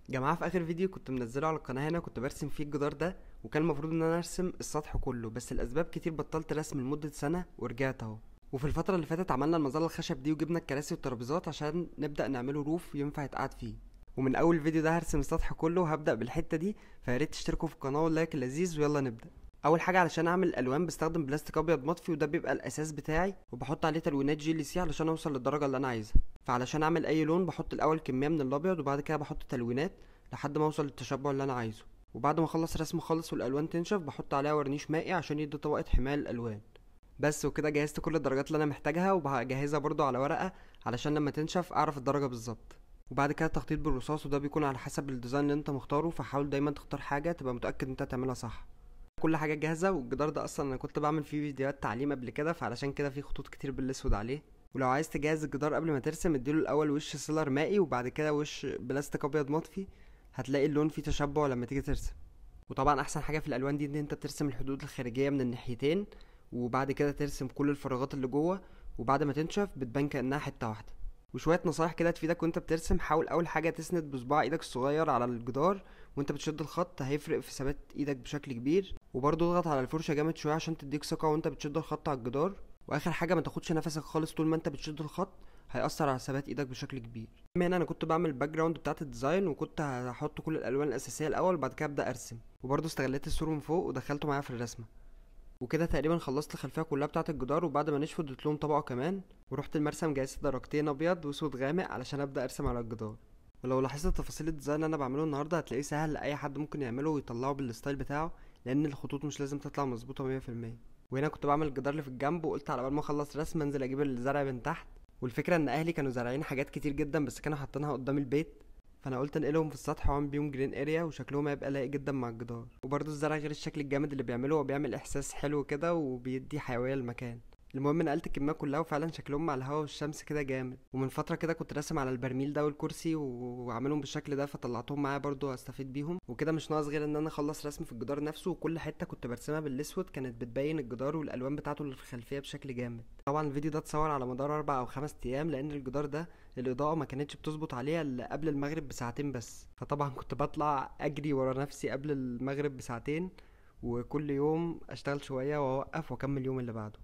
جماعة، في اخر فيديو كنت منزله على القناة هنا كنت برسم فيه الجدار ده، وكان المفروض ان انا ارسم السطح كله، بس الاسباب كتير بطلت رسم لمدة سنة ورجعت اهو. وفي الفترة اللي فاتت عملنا المظلة الخشب دي وجبنا الكراسي والترابيزات عشان نبدأ نعمله روف ينفع يتقعد فيه. ومن اول فيديو ده هرسم السطح كله وهبدأ بالحتة دي، فياريت تشتركوا في القناة واللايك اللذيذ ويلا نبدأ. اول حاجة علشان اعمل الالوان بستخدم بلاستيك ابيض مطفي، وده بيبقى الاساس بتاعي، وبحط عليه تلوينات جي ال سي علشان اوصل للدرجة اللي انا عايزها. فعلشان اعمل اي لون بحط الاول كمية من الابيض وبعد كده بحط تلوينات لحد ما اوصل للتشبع اللي انا عايزه. وبعد ما اخلص رسم خالص والالوان تنشف بحط عليها ورنيش مائي عشان يدي طبقة حماية للالوان. بس وكده جهزت كل الدرجات اللي انا محتاجها، وبجهزها برضو على ورقة علشان لما تنشف اعرف الدرجة بالظبط. وبعد كده التخطيط بالرصاص، وده بيكون على حسب الديزاين اللي انت مختاره، فحاول دايما تختار حاجة تبقى متأكد انت تعملها صح. كل حاجة جاهزة، والجدار ده اصلا انا كنت بعمل فيه فيديوهات تعليم قبل كده، فعلشان كده فيه خطوط كتير بالاسود عليه. ولو عايز تجهز الجدار قبل ما ترسم اديله الاول وش سيلر مائي وبعد كده وش بلاستيك ابيض مطفي، هتلاقي اللون فيه تشبع لما تيجي ترسم. وطبعا احسن حاجه في الالوان دي ان انت ترسم الحدود الخارجيه من الناحيتين، وبعد كده ترسم كل الفراغات اللي جوه، وبعد ما تنشف بتبان كانها حته واحده. وشويه نصايح كده تفيدك وانت بترسم: حاول اول حاجه تسند بصباع ايدك الصغير على الجدار وانت بتشد الخط، هيفرق في ثبات ايدك بشكل كبير. وبرضه اضغط على الفرشه جامد شويه عشان تديك ثقه وانت بتشد الخط على الجدار. واخر حاجه ما تاخدش نفسك خالص طول ما انت بتشد الخط، هيأثر على ثبات ايدك بشكل كبير. هنا انا كنت بعمل الباك جراوند بتاعت الديزاين، وكنت هحط كل الالوان الاساسيه الاول وبعد كده ابدا ارسم، وبرضه استغليت السور من فوق ودخلته معايا في الرسمه. وكده تقريبا خلصت الخلفيه كلها بتاعه الجدار، وبعد ما نشفوا اديت لهم طبقه كمان، ورحت المرسم جايز درجتين ابيض واسود غامق علشان ابدا ارسم على الجدار. ولو لاحظت تفاصيل الديزاين اللي انا بعمله النهارده هتلاقيه سهل لاي حد ممكن يعمله ويطلعه بالستايل بتاعه، لان الخطوط مش لازم تطلع مظبوطه 100%. وهنا كنت بعمل الجدار اللي في الجنب، وقلت على بال ما اخلص رسم انزل اجيب الزرع من تحت. والفكره ان اهلي كانوا زارعين حاجات كتير جدا بس كانوا حاطينها قدام البيت، فانا قلت انقلهم في السطح واعمل بيهم جرين اريا وشكلهم هيبقى لايق جدا مع الجدار. وبرضه الزرع غير الشكل الجامد اللي بيعمله، هو بيعمل احساس حلو كده وبيدي حيويه للمكان. المهم نقلت الكميه كلها وفعلا شكلهم مع الهوا والشمس كده جامد. ومن فتره كده كنت راسم على البرميل ده والكرسي وعاملهم بالشكل ده، فطلعتهم معايا برضه استفيد بيهم. وكده مش ناقص غير ان انا اخلص رسم في الجدار نفسه، وكل حته كنت برسمها بالاسود كانت بتبين الجدار والالوان بتاعته اللي في الخلفيه بشكل جامد. طبعا الفيديو ده اتصور على مدار 4 أو 5 ايام، لان الجدار ده الاضاءه ما كانتش بتظبط عليها الا قبل المغرب بساعتين بس، فطبعا كنت بطلع اجري ورا نفسي قبل المغرب بساعتين، وكل يوم اشتغل شويه واوقف واكمل يوم اللي بعده.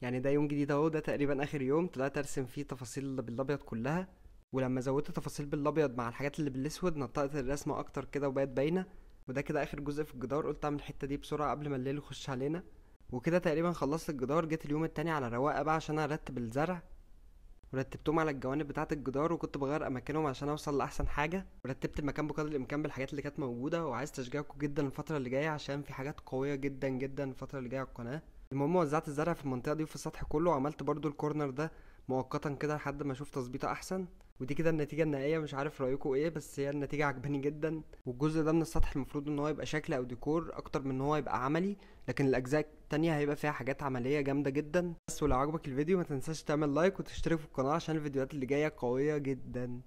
يعني ده يوم جديد اهو، ده تقريبا اخر يوم طلعت ارسم فيه تفاصيل بالابيض كلها. ولما زودت تفاصيل بالابيض مع الحاجات اللي بالاسود نطقت الرسمه اكتر كده وبقت باينه. وده كده اخر جزء في الجدار، قلت اعمل الحته دي بسرعه قبل ما الليل يخش علينا. وكده تقريبا خلصت الجدار. جيت اليوم التاني على رواقه بقى عشان ارتب الزرع، ورتبتهم على الجوانب بتاعة الجدار، وكنت بغير اماكنهم عشان اوصل لاحسن حاجه. ورتبت المكان بقدر الامكان بالحاجات اللي كانت موجوده. وعايز تشجيعكم جدا الفتره اللي جايه عشان في حاجات قويه جدا جدا الفتره اللي جايه على القناه. المهم وزعت الزرع في المنطقه دي وفي السطح كله، وعملت برضو الكورنر ده مؤقتا كده لحد ما اشوف تظبيطه احسن. ودي كده النتيجه النهائيه، مش عارف رايكم ايه، بس هي النتيجه عجباني جدا. والجزء ده من السطح المفروض ان هو يبقى شكل او ديكور اكتر من ان هو يبقى عملي، لكن الاجزاء التانية هيبقى فيها حاجات عمليه جامده جدا. بس ولو عجبك الفيديو ما تنساش تعمل لايك وتشترك في القناه عشان الفيديوهات اللي جايه قويه جدا.